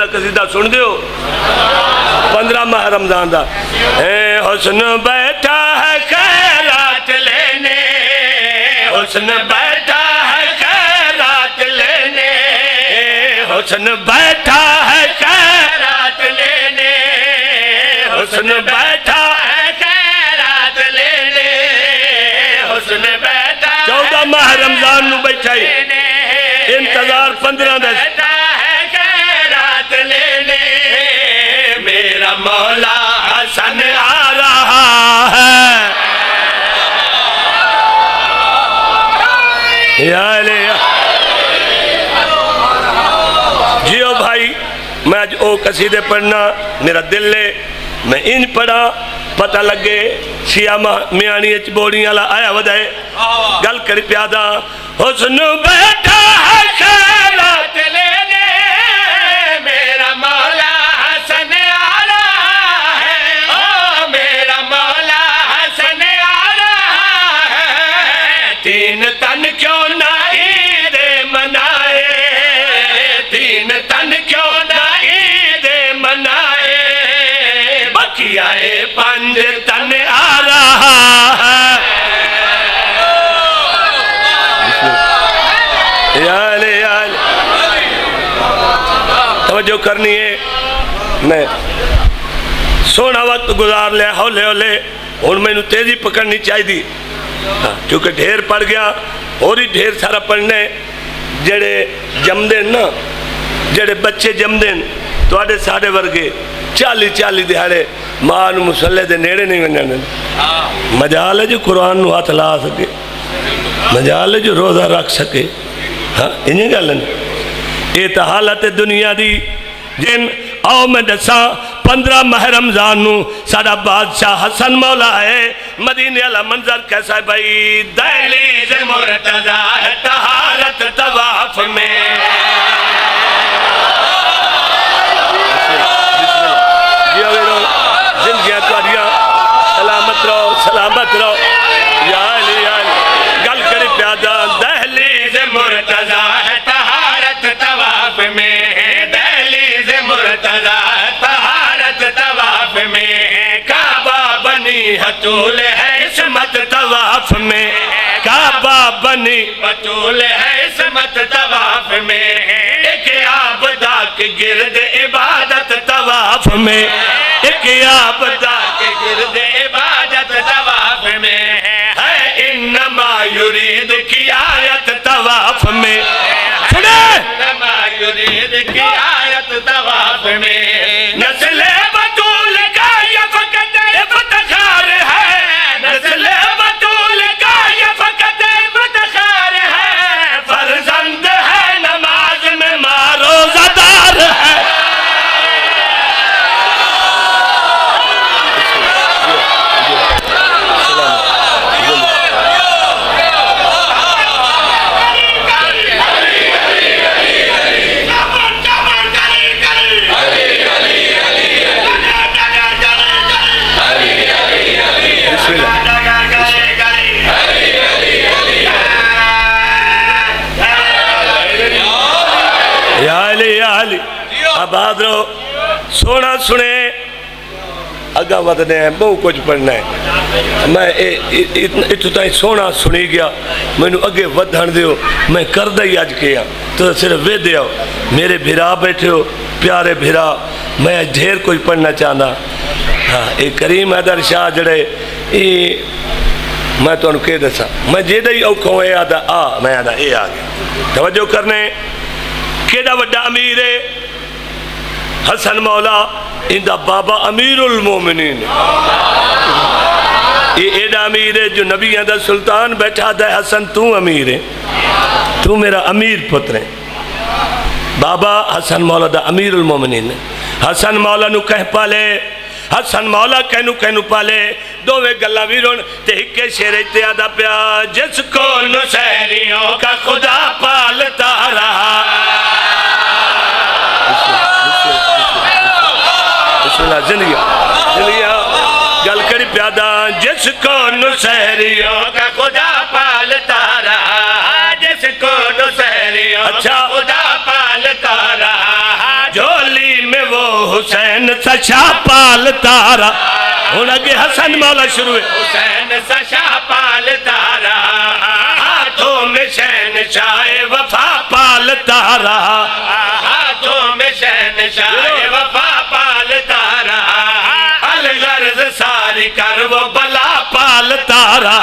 दा कसीदा सुन दियो 15 माह रमजान दा। हुस्न बैठा है खैरात लेने, हुस्न बैठा है खैरात लेने, हुस्न बैठा है खैरात लेने, हुस्न बैठा है खैरात लेने, हुस्न बैठा 14 माह रमजान नु बैठा ही इंतजार 15 दस खैरात लेने। मेरा मौला हसन आ रहा है, जियो भाई। मैं आज ओ कसीदे पढ़ना मेरा दिल है, मैं इंज पढ़ा पता लगे शिया मियानी बोड़ी वाला आया वधाए गल कर प्यादा। हुस्न बैठा है खैरात लेने, मेरा मौला हसन आ रहा है, ओ मेरा मौला हसन आ रहा है। तीन तन क्यों ना ईद मनाए, तीन तन क्यों ना ईद मनाए, बकियाए 5 तन आ रहा है। तवज्जो करनी है, मैं सोना वक्त गुजार लिया हौले हौले, हूँ मैनू तेजी पकड़नी चाहिए क्योंकि ढेर पड़ गया और ही ढेर सारा पढ़ने। जेड़े जमदे ना, जेड़े बच्चे जमदे तुहाडे साडे वर्गे 40 दिहाड़े मां नूं मुसल्ले दे नेड़े नहीं वणन। मजाल है जो कुरान नूं हथ ला सके, मजाल है जो रोज़ा रख सके। हाँ इन्हें गल ये तो हालत दुनिया दी। जिन आओ मैं दसा 15 माह रमजान नूं साडा बादशाह हसन मौला है। मदीने वाला मंजर कैसा है भाई, दहलीज़ मुर्तज़ा है तहारत तवाफ में। जिंदगियां तुहाडियां सलामत रहो, सलामत रहो। यार गल करी प्यादा, दहलीज़ मुर्तज़ा है तहारत तवाफ में, दहलीज़ मुर्तज़ा है तहारत तवाफ में। काबा बनी हतूल है इस्मत तवाफ में, काबा बनी बतूल है इस्मत तवाफ में। एक आबदा के गिर्द इबादत तवाफ में, एक आबदा के गिर्द इबादत तवाफ में है। इन्नमा युरीद की आयत तवाफ में, सुने इन्नमा युरीद की आयत तवाफ में। नस्ल बतूल का ये फकत इफ्तिखार है, नस्ल बतूल का ये फकत इफ्तिखार है। फर्जंद है नमाज में माँ रोज़ादार है। आबाद रहो, सोना सुने अगा वधने बहुत कुछ पढ़ना है। मैं इतों ताई सोना सुनी गया, मैनू अगे वधन दियो। मैं करदा ही अज के तो सिर्फ वेदे आओ मेरे भिरा बैठे हो प्यारे भिरा। मैं ढेर कुछ पढ़ना चाहता। हाँ ये करीम हैदर शाह जड़े मैं तुहानू के दसा, मैं जेड़ा ही औखों ये आदा आ मैं आदा ये आ गया। तवज्जो करने केड़ा वड्डा अमीर है हसन मौला, इंदा बाबा अमीरुल मोमिनीन। ये एडा अमीर है जो नबियां दा सुल्तान बैठा दा हसन तू अमीर है, तू मेरा अमीर पुत्र है। बाबा हसन मौला दा अमीरुल मोमिनीन। हसन मौला नू कह पाले, हसन मौला कहनू कहनू पाले। दोवे गल्ला वीरों ते हिके शेरे ते आदा प्या, जिसको नुसैरियों का खुदा पालता रहा। जिंदगी गल करी प्यादा, जिसको नुसैरियों का खुदा पालता रहा, जिसको नुसैरियों अच्छा खुदा पालता रहा। झोली हुसैन सशा पाल तारा हुन अगे हसन मौला शुरू है हुसैन सशा पाल तारा हाथों में शहनशाह वफा पाल तारा हाथों में शहनशाह वफा पाल तारा अलगर्ज सारी कर वो बला पाल तारा